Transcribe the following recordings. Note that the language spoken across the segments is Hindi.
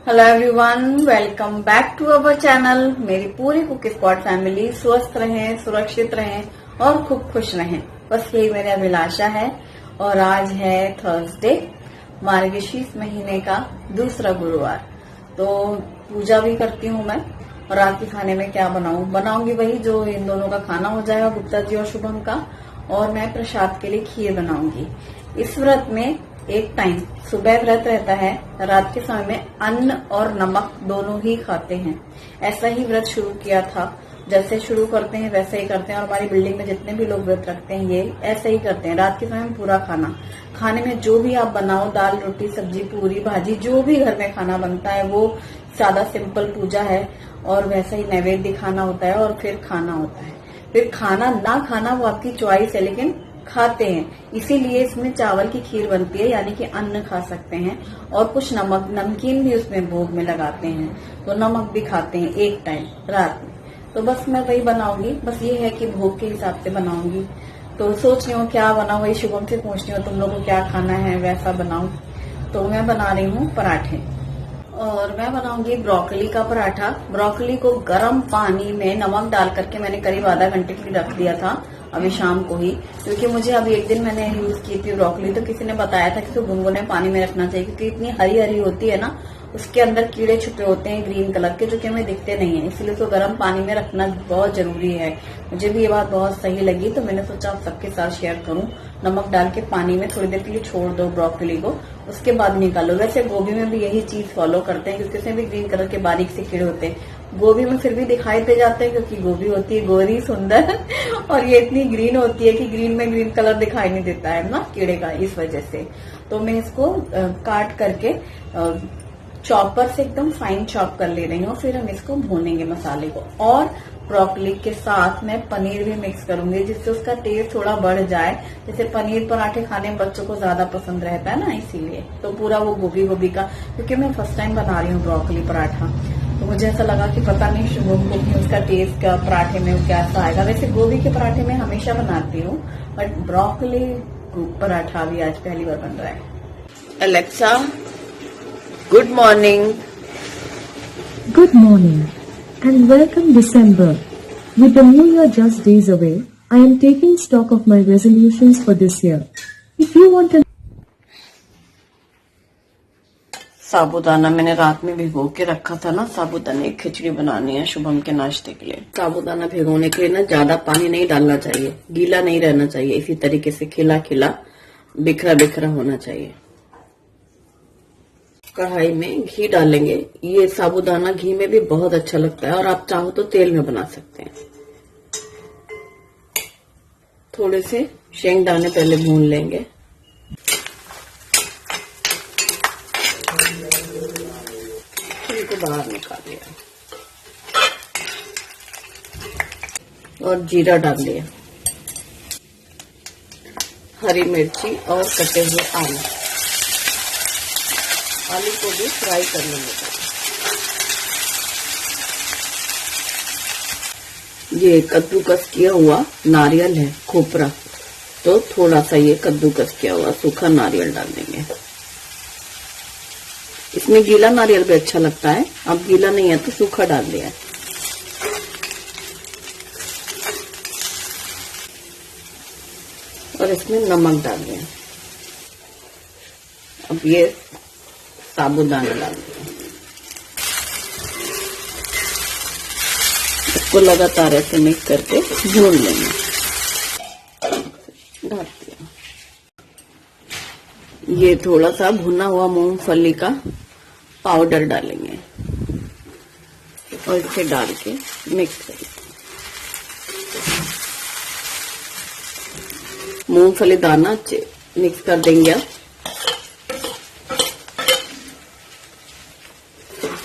Hello everyone, welcome back to our channel. मेरी पूरी कुक स्क्वाड फैमिली स्वस्थ रहें, सुरक्षित रहें और खूब खुश रहें, बस यही मेरी अभिलाषा है। और आज है थर्सडे, मार्गशीर्ष महीने का दूसरा गुरुवार। तो पूजा भी करती हूँ मैं। और रात के खाने में क्या बनाऊंगी वही जो इन दोनों का खाना हो जाएगा, गुप्ता जी और शुभम का। और मैं प्रसाद के लिए खीर बनाऊंगी। इस व्रत में एक टाइम सुबह व्रत रहता है, रात के समय में अन्न और नमक दोनों ही खाते हैं। ऐसा ही व्रत शुरू किया था, जैसे शुरू करते हैं वैसे ही करते हैं। और हमारी बिल्डिंग में जितने भी लोग व्रत रखते हैं ये ऐसे ही करते हैं। रात के समय में पूरा खाने में जो भी आप बनाओ, दाल रोटी सब्जी पूरी भाजी, जो भी घर में खाना बनता है वो सादा सिंपल पूजा है। और वैसा ही नैवेद्य खाना होता है और फिर खाना होता है। फिर खाना ना खाना वो आपकी चॉइस है, लेकिन खाते हैं। इसीलिए इसमें चावल की खीर बनती है, यानी कि अन्न खा सकते हैं। और कुछ नमकीन भी उसमें भोग में लगाते हैं, तो नमक भी खाते हैं एक टाइम रात में। तो बस मैं वही बनाऊंगी, बस ये है कि भोग के हिसाब से बनाऊंगी। तो सोच रही हूँ क्या बनाऊं, वही शुभम से पूछ रही हूँ तुम लोगों को क्या खाना है वैसा बनाऊं। तो मैं बना रही हूँ पराठे, और मैं बनाऊंगी ब्रोकली का पराठा। ब्रोकली को गर्म पानी में नमक डाल करके मैंने करीब आधा घंटे के लिए रख दिया था, अभी शाम को ही। क्योंकि मुझे अभी एक दिन मैंने यूज की थी ब्रोकली, तो किसी ने बताया था कि तो गुनगुने पानी में रखना चाहिए, क्योंकि इतनी हरी हरी होती है ना, उसके अंदर कीड़े छुपे होते हैं ग्रीन कलर के, जो कि हमें दिखते नहीं है। इसलिए तो गर्म पानी में रखना बहुत जरूरी है। मुझे भी ये बात बहुत सही लगी, तो मैंने सोचा आप सबके साथ शेयर करूं। नमक डाल के पानी में थोड़ी देर के लिए छोड़ दो ब्रोकली को, उसके बाद निकालो। वैसे गोभी में भी यही चीज फॉलो करते हैं, क्योंकि उसमें भी ग्रीन कलर के बारीक से कीड़े होते हैं। गोभी में फिर भी दिखाई दे जाते हैं, क्योंकि गोभी होती है गोरी सुंदर और ये इतनी ग्रीन होती है कि ग्रीन में ग्रीन कलर दिखाई नहीं देता है ना कीड़े का, इस वजह से। तो मैं इसको काट करके चॉपर से एकदम फाइन चॉप कर ले रही हूँ। फिर हम इसको भूनेंगे मसाले को, और ब्रोकली के साथ मैं पनीर भी मिक्स करूंगी, जिससे उसका टेस्ट थोड़ा बढ़ जाए। जैसे पनीर पराठे खाने में बच्चों को ज्यादा पसंद रहता है ना, इसीलिए। तो पूरा वो गोभी का, क्योंकि मैं फर्स्ट टाइम बना रही हूँ ब्रोकली पराठा, तो मुझे ऐसा लगा कि पता नहीं शुभम को भी उसका टेस्ट का पराठे में कैसा आएगा। वैसे गोभी के पराठे में हमेशा बनाती हूँ, बट ब्रोकली पराठा भी आज पहली बार बन रहा है। Alexa, good morning. Good morning and welcome December. With the new year just days away, I am taking stock of my resolutions for this year. If you want to साबूदाना मैंने रात में भिगो के रखा था ना, साबूदाने की खिचड़ी बनानी है शुभम के नाश्ते के लिए। साबूदाना भिगोने के लिए ना ज्यादा पानी नहीं डालना चाहिए, गीला नहीं रहना चाहिए, इसी तरीके से खिला खिला बिखरा बिखरा होना चाहिए। कढ़ाई में घी डालेंगे। ये साबूदाना घी में भी बहुत अच्छा लगता है, और आप चाहो तो तेल में बना सकते हैं। थोड़े से शेंगदाने पहले भून लेंगे। इनको बाहर निकाल लिया और जीरा डाल लिया, हरी मिर्ची और कटे हुए आलू को भी फ्राई कर लेंगे। ये कद्दूकस किया हुआ नारियल है, खोपरा, तो थोड़ा सा ये कद्दूकस किया हुआ सूखा नारियल डाल देंगे। इसमें गीला नारियल भी अच्छा लगता है, अब गीला नहीं है तो सूखा डाल दिया। और इसमें नमक डाल दिया। अब ये साबूदाना डाल दिया, इसको लगातार ऐसे मिक्स करके भून लेंगे। डाल दिया। ये थोड़ा सा भुना हुआ मूंगफली का पाउडर डालेंगे और इसे डाल के मिक्स करेंगे। मूंगफली दाना मिक्स कर देंगे। अब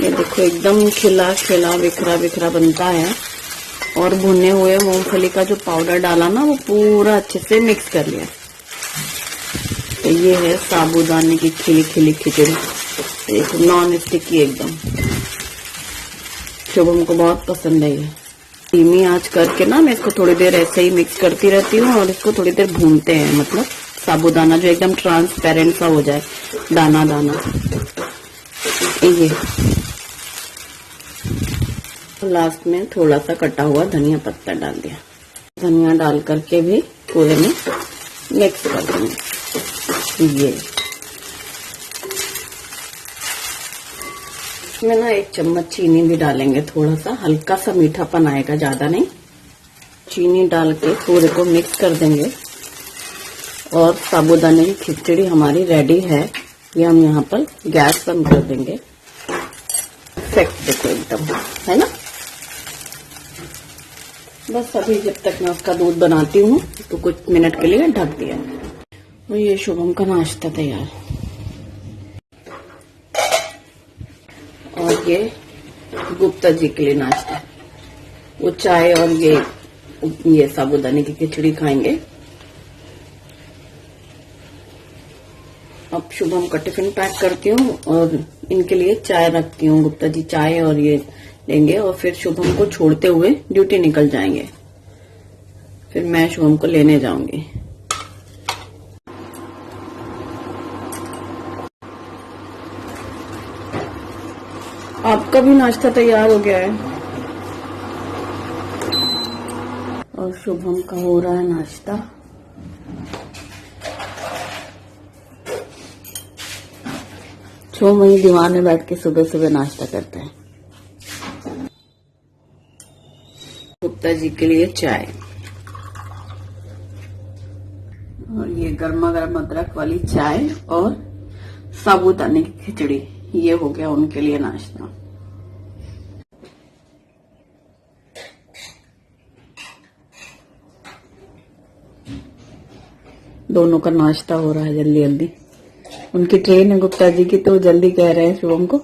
ये देखो एकदम खिला खिला बिखरा बिखरा बनता है। और भुने हुए मूंगफली का जो पाउडर डाला ना, वो पूरा अच्छे से मिक्स कर लिया। तो ये है साबूदाने की खिली खिली खिचड़ी, एक नॉन स्टिकी एकदम। शुभम को बहुत पसंद है ये। धीमी आंच करके ना मैं इसको थोड़ी देर ऐसे ही मिक्स करती रहती हूँ, और इसको थोड़ी देर भूनते हैं, मतलब साबूदाना जो एकदम ट्रांसपेरेंट सा हो जाए, दाना दाना। ये लास्ट में थोड़ा सा कटा हुआ धनिया पत्ता डाल दिया। धनिया डाल करके भी पूरे में मिक्स कर देंगे। ये इसमें ना 1 चम्मच चीनी भी डालेंगे, थोड़ा सा हल्का सा मीठापन आएगा, ज्यादा नहीं। चीनी डाल के पूरे को मिक्स कर देंगे और साबूदाने की खिचड़ी हमारी रेडी है। ये हम यहाँ पर गैस बंद कर देंगे। परफेक्ट देखो एकदम, है ना। बस अभी जब तक मैं उसका दूध बनाती हूँ तो कुछ मिनट के लिए ढक दिया। और ये शुभम का नाश्ता तैयार। और ये गुप्ता जी के लिए नाश्ता, वो चाय और ये साबूदाने की खिचड़ी खाएंगे। अब शुभम का टिफिन पैक करती हूँ और इनके लिए चाय रखती हूँ। गुप्ता जी चाय और ये लेंगे और फिर शुभम को छोड़ते हुए ड्यूटी निकल जाएंगे। फिर मैं शुभम को लेने जाऊंगी। आपका भी नाश्ता तैयार हो गया है और शुभम का हो रहा है नाश्ता। शुभम वही दीवार में बैठ के सुबह सुबह नाश्ता करते हैं। गुप्ता जी के लिए चाय और ये गर्मा गर्म अदरक वाली चाय और साबूदाने की खिचड़ी, ये हो गया उनके लिए नाश्ता। दोनों का नाश्ता हो रहा है जल्दी जल्दी। उनकी ट्रेन है गुप्ता जी की, तो जल्दी कह रहे हैं शुभम को।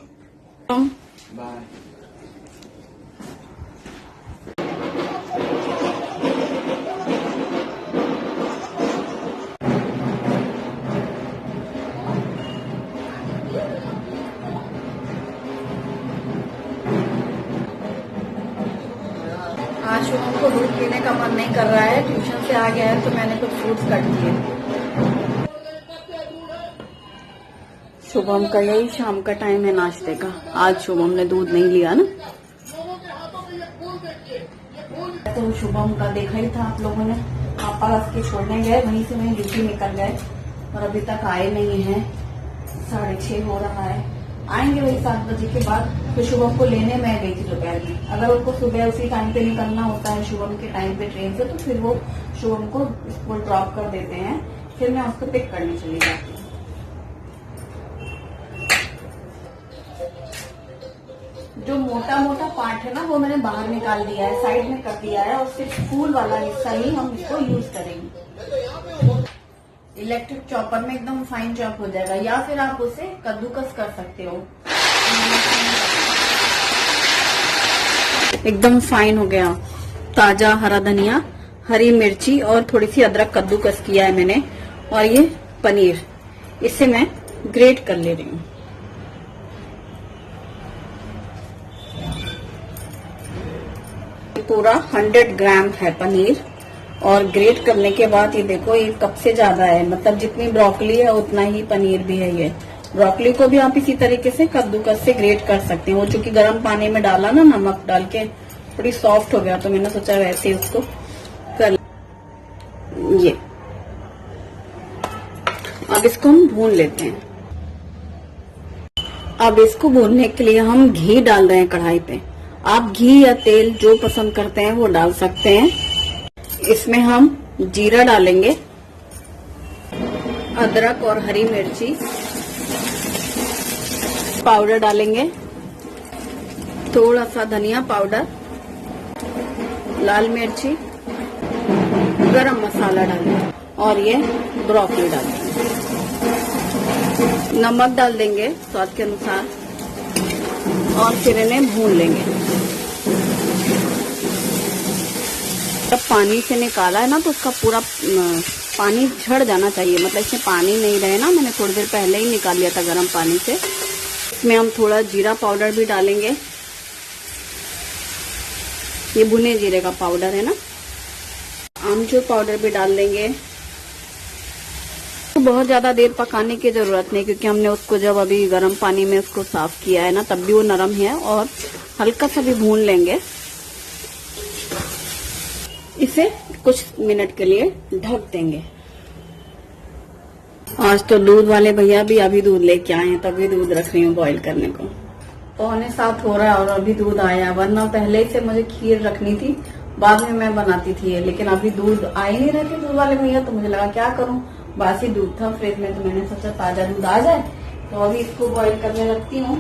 आज शुभम को दूध पीने का मन नहीं कर रहा है, ट्यूशन से आ गया है तो मैंने कुछ फ्रूट्स कट दिए। शुभम का यही शाम का टाइम है नाश्ते का। आज शुभम ने दूध नहीं लिया ना, तो शुभम का देखा ही था आप लोगों ने। पापा उसके छोड़ने गए, वहीं से वहीं ड्यूटी निकल गए और अभी तक आए नहीं हैं। 6:30 हो रहा है, आएंगे वही 7 बजे के बाद। फिर शुभम को लेने मैं गई थी दोपहर में। अगर उनको सुबह उसी टाइम पे निकलना होता है शुभम के टाइम पे ट्रेन से, तो फिर वो शुभम को स्कूल ड्रॉप कर देते हैं, फिर मैं उसको पिक करने चली जाती हूँ। जो मोटा मोटा पार्ट है ना वो मैंने बाहर निकाल दिया है, साइड में कर दिया है और सिर्फ फूल वाला हिस्सा ही हम इसको यूज करेंगे। इलेक्ट्रिक चॉपर में एकदम फाइन चॉप हो जाएगा, या फिर आप उसे कद्दूकस कर सकते हो। एकदम फाइन हो गया। ताजा हरा धनिया, हरी मिर्ची और थोड़ी सी अदरक कद्दूकस किया है मैंने। और ये पनीर, इसे मैं ग्रेट कर ले रही हूँ। पूरा 100 ग्राम है पनीर और ग्रेट करने के बाद ये देखो ये कप से ज्यादा है, मतलब जितनी ब्रोकली है उतना ही पनीर भी है। ये ब्रोकली को भी आप इसी तरीके से कद्दूकस से ग्रेट कर सकते हैं। वो चूंकि गर्म पानी में डाला ना, नमक डाल के थोड़ी सॉफ्ट हो गया, तो मैंने सोचा वैसे ही उसको कर। ये अब इसको हम भून लेते हैं। अब इसको भूनने के लिए हम घी डाल रहे हैं कढ़ाई पे। आप घी या तेल जो पसंद करते हैं वो डाल सकते हैं। इसमें हम जीरा डालेंगे, अदरक और हरी मिर्ची पाउडर डालेंगे, थोड़ा सा धनिया पाउडर, लाल मिर्ची, गरम मसाला डालेंगे और ये ब्रोकली डालेंगे। नमक डाल देंगे स्वाद के अनुसार और फिर इन्हें भून लेंगे। जब पानी से निकाला है ना तो उसका पूरा पानी झड़ जाना चाहिए, मतलब इसमें पानी नहीं रहे ना। मैंने थोड़ी देर पहले ही निकाल लिया था गर्म पानी से। इसमें हम थोड़ा जीरा पाउडर भी डालेंगे, ये भुने जीरे का पाउडर है ना। आमचूर पाउडर भी डाल देंगे बहुत ज्यादा देर पकाने की जरूरत नहीं, क्योंकि हमने उसको जब अभी गर्म पानी में उसको साफ किया है ना, तब भी वो नरम है। और हल्का सा भी भून लेंगे। इसे कुछ मिनट के लिए ढक देंगे। आज तो दूध वाले भैया भी अभी दूध लेके आए हैं, तभी दूध रख रही हूँ बॉईल करने को। 6:45 हो रहा है और अभी दूध आया, वरना पहले से मुझे खीर रखनी थी, बाद में मैं बनाती थी। लेकिन अभी दूध आ ही नहीं रहे थे दूध वाले भैया, तो मुझे लगा क्या करूं, बासी दूध था फ्रिज में, तो मैंने सोचा ताजा दूध आ जाए। तो अभी इसको बॉईल करने रखती हूँ।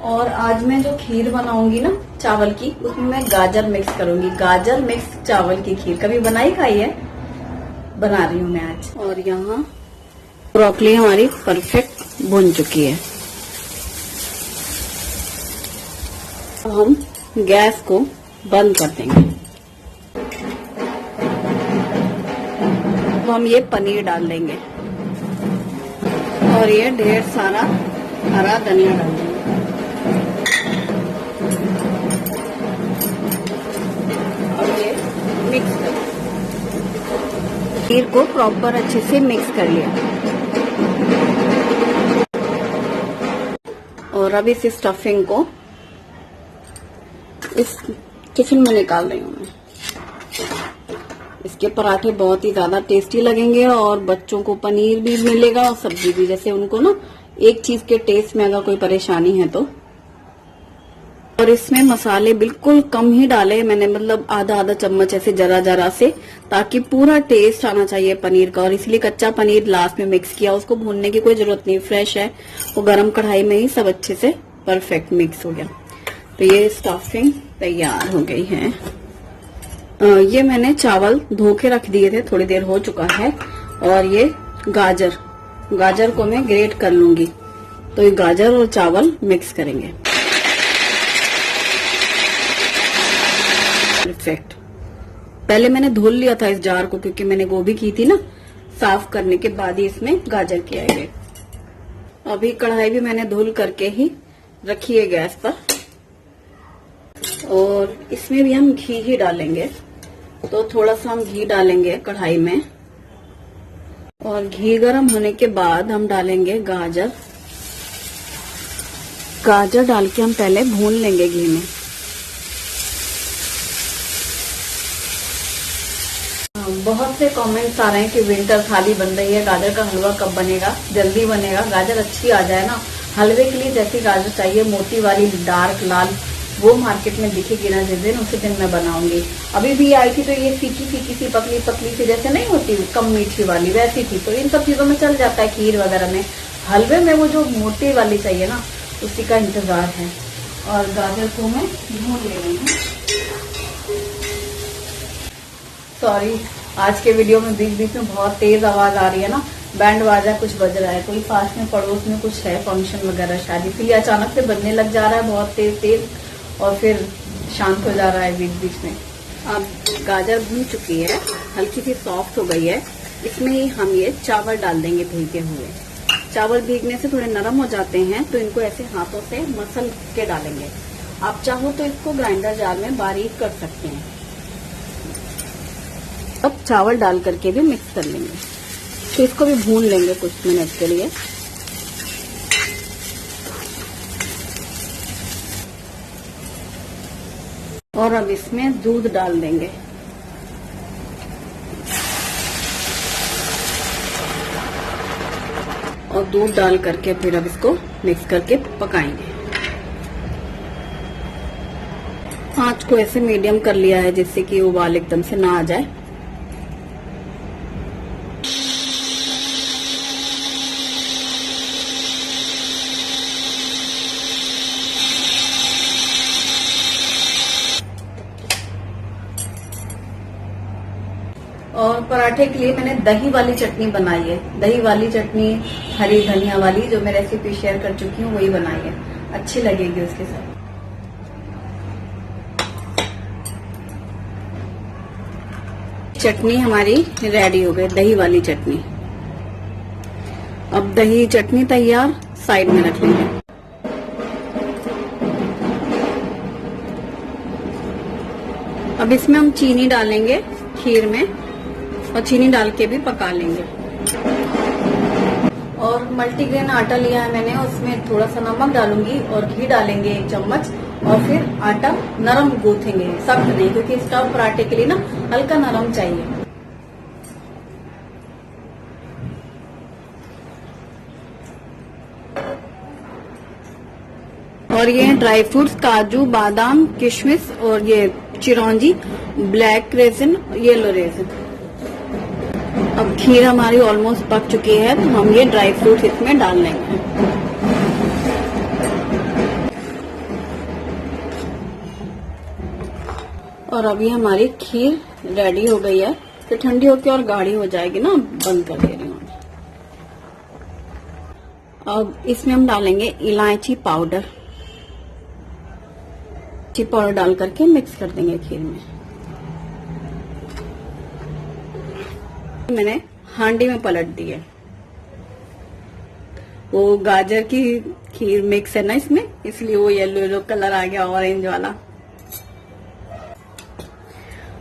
और आज मैं जो खीर बनाऊंगी ना चावल की, उसमें मैं गाजर मिक्स करूंगी। गाजर मिक्स चावल की खीर कभी बनाई खाई है? बना रही हूँ मैं आज। और यहाँ ब्रोकली हमारी परफेक्ट भुन चुकी है। अब हम गैस को बंद कर देंगे। अब हम ये पनीर डाल देंगे और ये ढेर सारा हरा धनिया डाल देंगे। और ये मिक्स कर, खीर को प्रॉपर अच्छे से मिक्स कर लिया। और अब इस स्टफिंग को इस टिफिन में निकाल रही हूँ मैं। इसके पराठे बहुत ही ज्यादा टेस्टी लगेंगे और बच्चों को पनीर भी मिलेगा और सब्जी भी। जैसे उनको ना एक चीज के टेस्ट में अगर कोई परेशानी है तो। और इसमें मसाले बिल्कुल कम ही डाले मैंने, मतलब आधा आधा चम्मच ऐसे जरा जरा से, ताकि पूरा टेस्ट आना चाहिए पनीर का। और इसलिए कच्चा पनीर लास्ट में मिक्स किया, उसको भूनने की कोई जरूरत नहीं, फ्रेश है वो गरम कढ़ाई में ही सब अच्छे से परफेक्ट मिक्स हो गया। तो ये स्टफिंग तैयार हो गई है। ये मैंने चावल धो के रख दिए थे, थोड़ी देर हो चुका है। और ये गाजर को मैं ग्रेट कर लूंगी। तो ये गाजर और चावल मिक्स करेंगे। परफेक्ट। पहले मैंने धुल लिया था इस जार को, क्योंकि मैंने गोभी की थी ना, साफ करने के बाद ही इसमें गाजर किया है। अभी कढ़ाई भी मैंने धुल करके ही रखी है गैस पर। और इसमें भी हम घी ही डालेंगे, तो थोड़ा सा हम घी डालेंगे कढ़ाई में। और घी गर्म होने के बाद हम डालेंगे गाजर डाल के हम पहले भून लेंगे घी में। बहुत से कमेंट्स आ रहे हैं कि विंटर थाली बन रही है, गाजर का हलवा कब बनेगा? जल्दी बनेगा, गाजर अच्छी आ जाए ना। हलवे के लिए जैसी गाजर चाहिए, मोटी वाली डार्क लाल, वो मार्केट में दिखेगी ना जिस दिन, उसी दिन मैं बनाऊंगी। अभी भी आई थी तो ये फीकी फीकी सी पतली सी जैसे नहीं होती कम मीठी वाली, वैसी थी। तो इन सब चीजों में चल जाता है, खीर वगैरह में। हलवे में वो जो मोटी वाली चाहिए ना, उसी का इंतजार है। और गाजर को मैं भून ले रही हूँ। सॉरी, आज के वीडियो में बीच बीच में बहुत तेज आवाज आ रही है ना, बैंड बाजा कुछ बज रहा है। कोई पास में पड़ोस में कुछ है फंक्शन वगैरह शादी, इसलिए अचानक से बजने लग जा रहा है बहुत तेज, और फिर शांत हो जा रहा है बीच बीच में। अब गाजर भून चुकी है, हल्की सी सॉफ्ट हो गई है। इसमें ही हम ये चावल डाल देंगे भीगे हुए। चावल भीगने से थोड़े नरम हो जाते हैं, तो इनको ऐसे हाथों से मसल के डालेंगे। आप चाहो तो इसको ग्राइंडर जार में बारीक कर सकते हैं। अब चावल डाल करके भी मिक्स कर लेंगे। तो इसको भी भून लेंगे कुछ मिनट के लिए। और अब इसमें दूध डाल देंगे। और दूध डाल करके फिर अब इसको मिक्स करके पकाएंगे। आंच को ऐसे मीडियम कर लिया है, जिससे कि उबाल एकदम से ना आ जाए। और पराठे के लिए मैंने दही वाली चटनी बनाई है। दही वाली चटनी हरी धनिया वाली, जो मैं रेसिपी शेयर कर चुकी हूँ, वही बनाई है। अच्छी लगेगी उसके साथ। चटनी हमारी रेडी हो गई, दही वाली चटनी। अब दही चटनी तैयार, साइड में रख लेंगे। अब इसमें हम चीनी डालेंगे। खीर में और चीनी डाल के भी पका लेंगे। और मल्टीग्रेन आटा लिया है मैंने, उसमें थोड़ा सा नमक डालूंगी और घी डालेंगे 1 चम्मच, और फिर आटा नरम गूंथेंगे, सख्त नहीं, क्योंकि स्टफ पराठे के लिए ना हल्का नरम चाहिए। और ये ड्राई फ्रूट्स, काजू, बादाम, किशमिश और ये चिरौंजी, ब्लैक रेजिन, येलो रेजिन। अब खीर हमारी ऑलमोस्ट पक चुकी है, तो हम ये ड्राई फ्रूट्स इसमें डाल लेंगे। और अभी हमारी खीर रेडी हो गई है, फिर ठंडी होकर और गाढ़ी हो जाएगी ना, बंद कर दे रही हूँ। अब इसमें हम डालेंगे इलायची पाउडर। इलायची पाउडर डाल करके मिक्स कर देंगे खीर में। मैंने हांडी में पलट दी है, वो गाजर की खीर मिक्स है ना इसमें, इसलिए वो येलो येलो कलर आ गया, ऑरेंज वाला।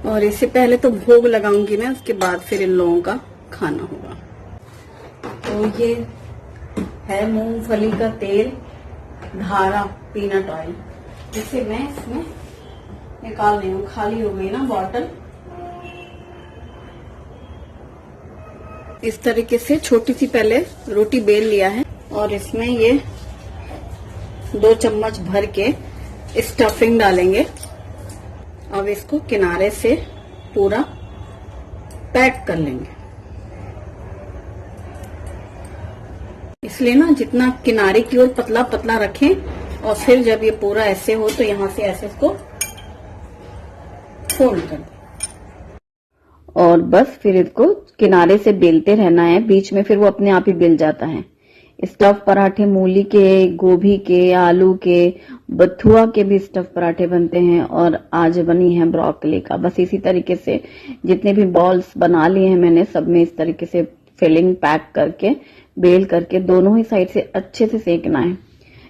और इससे पहले तो भोग लगाऊंगी मैं, उसके बाद फिर इन लोगों का खाना होगा। तो ये है मूंगफली का तेल, धारा पीनट ऑयल, जिसे मैं इसमें निकाल रही हूँ। खाली हो गई ना बॉटल। इस तरीके से छोटी सी पहले रोटी बेल लिया है, और इसमें ये 2 चम्मच भर के स्टफिंग डालेंगे। अब इसको किनारे से पूरा पैक कर लेंगे। इसलिए ना जितना किनारे की ओर पतला पतला रखें, और फिर जब ये पूरा ऐसे हो तो यहां से ऐसे इसको फोल्ड कर दें। और बस फिर इसको किनारे से बेलते रहना है, बीच में फिर वो अपने आप ही बेल जाता है। स्टफ पराठे मूली के, गोभी के, आलू के, बथुआ के भी स्टफ पराठे बनते हैं, और आज बनी है ब्रोकली का। बस इसी तरीके से जितने भी बॉल्स बना लिए हैं मैंने, सब में इस तरीके से फिलिंग पैक करके बेल करके दोनों ही साइड से अच्छे से सेकना है।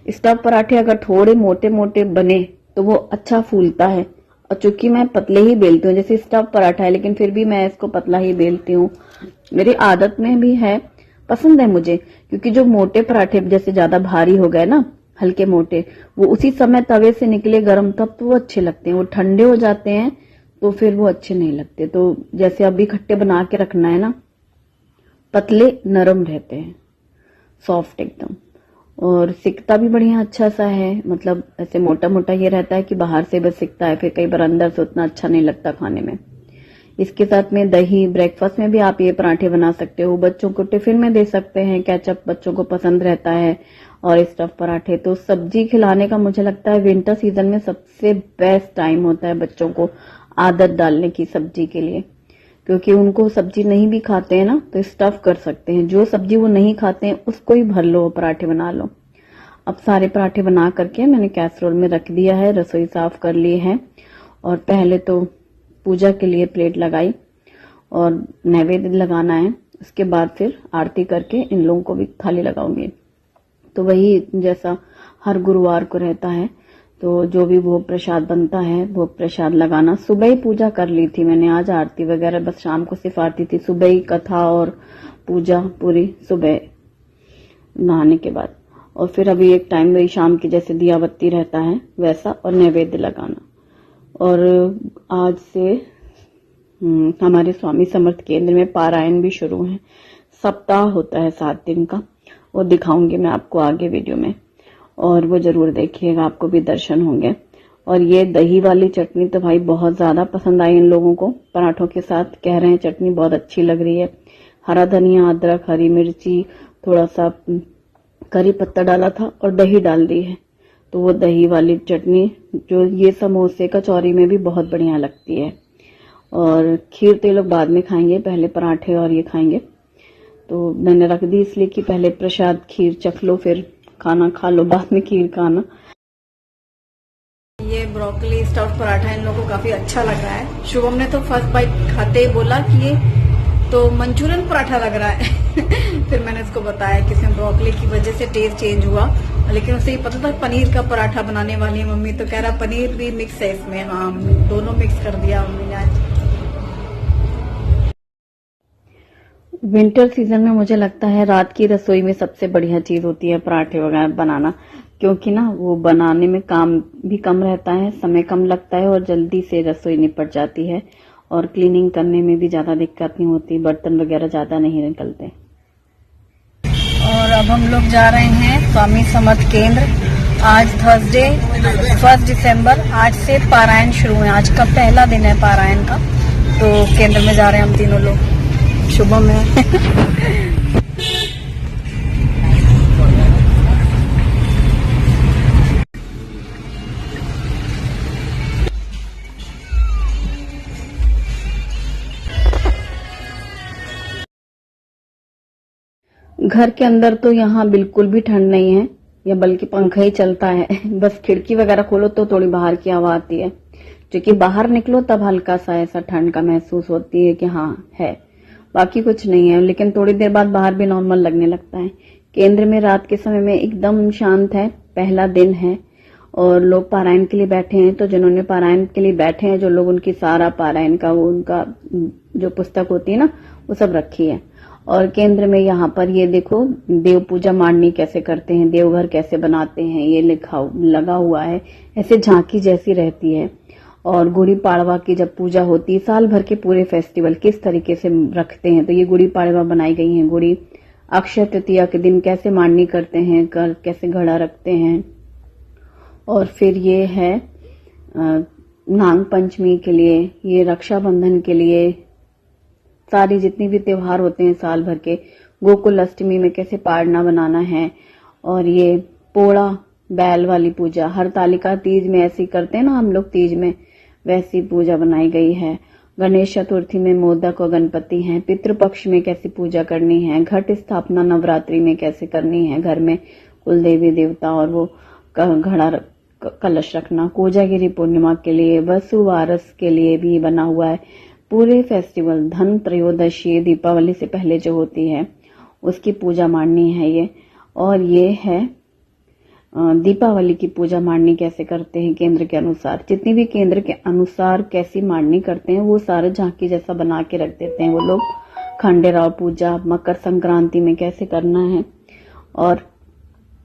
स्टफ पराठे अगर थोड़े मोटे मोटे बने तो वो अच्छा फूलता है, और चूंकि मैं पतले ही बेलती हूँ, जैसे स्टफ पराठा है लेकिन फिर भी मैं इसको पतला ही बेलती हूँ, मेरी आदत में भी है, पसंद है मुझे। क्योंकि जो मोटे पराठे जैसे ज्यादा भारी हो गए ना, हल्के मोटे, वो उसी समय तवे से निकले गरम, तब तो वो अच्छे लगते हैं। वो ठंडे हो जाते हैं तो फिर वो अच्छे नहीं लगते। तो जैसे अभी खट्टे बना के रखना है ना, पतले नरम रहते हैं, सॉफ्ट एकदम, और सिकता भी बढ़िया अच्छा सा है। मतलब ऐसे मोटा मोटा ये रहता है कि बाहर से बस सिकता है, फिर कई बार अंदर से उतना अच्छा नहीं लगता खाने में। इसके साथ में दही, ब्रेकफास्ट में भी आप ये पराठे बना सकते हो, बच्चों को टिफिन में दे सकते हैं, केचप बच्चों को पसंद रहता है। और स्टफ पराठे तो सब्जी खिलाने का मुझे लगता है विंटर सीजन में सबसे बेस्ट टाइम होता है बच्चों को आदत डालने की सब्जी के लिए, क्योंकि उनको सब्जी नहीं भी खाते हैं ना, तो स्टफ कर सकते हैं। जो सब्जी वो नहीं खाते हैं उसको ही भर लो, पराठे बना लो। अब सारे पराठे बना करके मैंने कैसरोल में रख दिया है, रसोई साफ कर ली है, और पहले तो पूजा के लिए प्लेट लगाई और नैवेद्य लगाना है। उसके बाद फिर आरती करके इन लोगों को भी थाली लगाऊंगी। तो वही जैसा हर गुरुवार को रहता है, तो जो भी भोग प्रसाद बनता है, भोग प्रसाद लगाना। सुबह ही पूजा कर ली थी मैंने, आज आरती वगैरह बस शाम को सिर्फ आरती थी, सुबह ही कथा और पूजा पूरी सुबह नहाने के बाद। और फिर अभी एक टाइम वही शाम की जैसे दिया बत्ती रहता है वैसा, और नैवेद्य लगाना। और आज से हमारे स्वामी समर्थ केंद्र में पारायण भी शुरू है। सप्ताह होता है 7 दिन का, वो दिखाऊंगी मैं आपको आगे वीडियो में, और वो जरूर देखिएगा, आपको भी दर्शन होंगे। और ये दही वाली चटनी तो भाई बहुत ज्यादा पसंद आई इन लोगों को, पराठों के साथ कह रहे हैं चटनी बहुत अच्छी लग रही है। हरा धनिया, अदरक, हरी मिर्ची, थोड़ा सा करी पत्ता डाला था और दही डाल दी है, तो वो दही वाली चटनी जो ये समोसे कचौरी में भी बहुत बढ़िया लगती है। और खीर तो ये लोग बाद में खाएंगे, पहले पराठे और ये खाएंगे, तो मैंने रख दी इसलिए कि पहले प्रसाद खीर चख लो, फिर खाना खा लो, बाद में खीर खाना। ये ब्रोकली स्टफ पराठा इन लोगों को काफी अच्छा लग रहा है। शुभम ने तो फर्स्ट बाइट खाते ही बोला कि ये तो मंचूरियन पराठा लग रहा है। फिर मैंने उसको बताया कि इसमें ब्रोकली की वजह से टेस्ट चेंज हुआ, लेकिन उसे ये पता था पनीर का पराठा बनाने वाली है मम्मी, तो कह रहा पनीर भी मिक्स है इसमें। हाँ, दोनों मिक्स कर दिया मम्मी ने आज। विंटर सीजन में मुझे लगता है रात की रसोई में सबसे बढ़िया चीज होती है पराठे वगैरह बनाना, क्योंकि ना वो बनाने में काम भी कम रहता है, समय कम लगता है और जल्दी से रसोई निपट जाती है और क्लीनिंग करने में भी ज्यादा दिक्कत नहीं होती, बर्तन वगैरह ज्यादा नहीं निकलते। और अब हम लोग जा रहे हैं स्वामी समर्थ केंद्र। आज थर्सडे 1 दिसंबर, आज से पारायण शुरू है। आज का पहला दिन है पारायण का, तो केंद्र में जा रहे हैं हम तीनों लोग। शुभम है। घर के अंदर तो यहाँ बिल्कुल भी ठंड नहीं है, या बल्कि पंखा ही चलता है। बस खिड़की वगैरह खोलो तो थोड़ी बाहर की हवा आती है, क्योंकि बाहर निकलो तब हल्का सा ऐसा ठंड का महसूस होती है कि हाँ है, बाकी कुछ नहीं है। लेकिन थोड़ी देर बाद बाहर भी नॉर्मल लगने लगता है। केंद्र में रात के समय में एकदम शांत है, पहला दिन है और लोग पारायण के लिए बैठे हैं। तो जिन्होंने पारायण के लिए बैठे हैं, जो लोग उनकी सारा पारायण का वो उनका जो पुस्तक होती है ना, वो सब रखी है। और केंद्र में यहाँ पर ये देखो देव पूजा मांडनी कैसे करते हैं, देवघर कैसे बनाते हैं, ये लगा हुआ है। ऐसे झांकी जैसी रहती है। और गुड़ी पाड़वा की जब पूजा होती है, साल भर के पूरे फेस्टिवल किस तरीके से रखते हैं, तो ये गुड़ी पाड़वा बनाई गई है। गुड़ी अक्षय तृतीया के दिन कैसे मांडनी करते हैं, कैसे घड़ा रखते हैं। और फिर ये है नाग पंचमी के लिए, ये रक्षाबंधन के लिए, सारी जितनी भी त्योहार होते हैं साल भर के, गोकुल अष्टमी में कैसे पाड़ना बनाना है। और ये पोड़ा बैल वाली पूजा, हरतालिका तीज में ऐसी करते हैं ना हम लोग, तीज में वैसी पूजा बनाई गई है। गणेश चतुर्थी में मोदक और गणपति हैं। पितृपक्ष में कैसी पूजा करनी है, घट स्थापना नवरात्रि में कैसे करनी है, घर में कुल देवी देवता और वो घड़ा कलश रखना। कोजागिरी पूर्णिमा के लिए, वसुवारस के लिए भी बना हुआ है। पूरे फेस्टिवल, धन त्रयोदशी दीपावली से पहले जो होती है उसकी पूजा मांडनी है ये। और ये है दीपावली की पूजा मांडनी कैसे करते हैं केंद्र के अनुसार। जितनी भी केंद्र के अनुसार कैसी मांडनी करते हैं वो सारे झांकी जैसा बना के रख देते हैं वो लोग। खंडेराव पूजा मकर संक्रांति में कैसे करना है। और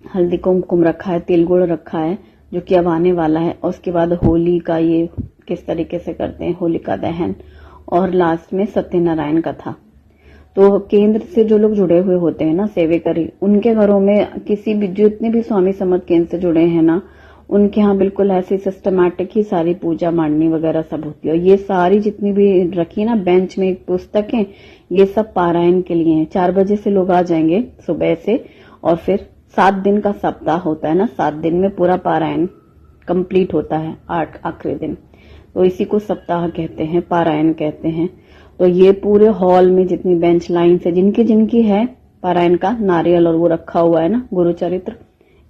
हल्दी कुमकुम रखा है, तिल गुड़ रखा है जो कि अब आने वाला है। और उसके बाद होली का ये किस तरीके से करते हैं, होलिका दहन। और लास्ट में सत्यनारायण कथा। तो केंद्र से जो लोग जुड़े हुए होते हैं ना, सेवेकरी, उनके घरों में किसी भी जितने भी स्वामी समर्थ केंद्र से जुड़े हैं ना, उनके यहाँ बिल्कुल ऐसे सिस्टमैटिक ही सारी पूजा मांडनी वगैरह सब होती है। ये सारी जितनी भी रखी ना बेंच में पुस्तकें, ये सब पारायण के लिए हैं। 4 बजे से लोग आ जाएंगे सुबह से, और फिर 7 दिन का सप्ताह होता है ना, 7 दिन में पूरा पारायण कंप्लीट होता है, 8 आखिरी दिन। तो इसी को सप्ताह कहते हैं, पारायण कहते हैं। तो ये पूरे हॉल में जितनी बेंच लाइन से जिनकी जिनकी है पारायण का नारियल और वो रखा हुआ है ना, गुरु चरित्र,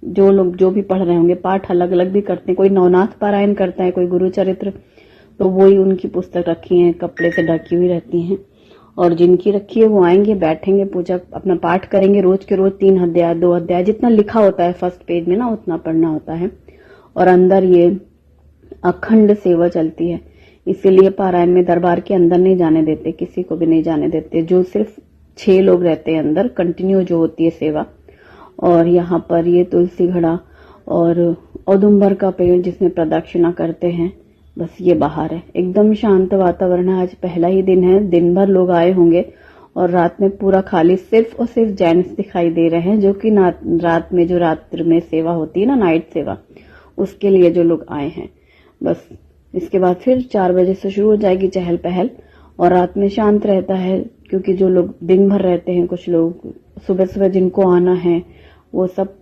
जो लोग जो भी पढ़ रहे होंगे, पाठ अलग अलग भी करते हैं। कोई नवनाथ पारायण करता है, कोई गुरु चरित्र, तो वही उनकी पुस्तक रखी है, कपड़े से ढकी हुई रहती हैं। और जिनकी रखी है वो आएंगे, बैठेंगे, पूजा अपना पाठ करेंगे। रोज के रोज 3 अध्याय 2 अध्याय जितना लिखा होता है फर्स्ट पेज में ना, उतना पढ़ना होता है। और अंदर ये अखंड सेवा चलती है, इसीलिए पारायण में दरबार के अंदर नहीं जाने देते, किसी को भी नहीं जाने देते। जो सिर्फ 6 लोग रहते हैं अंदर, कंटिन्यू जो होती है सेवा। और यहाँ पर ये तुलसी घड़ा और औदुंबर का पेड़ जिसमें प्रदक्षिणा करते हैं, बस ये बाहर है। एकदम शांत वातावरण है। आज पहला ही दिन है, दिन भर लोग आए होंगे और रात में पूरा खाली सिर्फ और सिर्फ जेंट्स दिखाई दे रहे हैं, जो कि रात में जो रात्र में सेवा होती है ना, नाइट सेवा, उसके लिए जो लोग आए हैं। बस इसके बाद फिर 4 बजे से शुरू हो जाएगी चहल पहल। और रात में शांत रहता है, क्योंकि जो लोग दिन भर रहते हैं, कुछ लोग सुबह सुबह जिनको आना है वो सब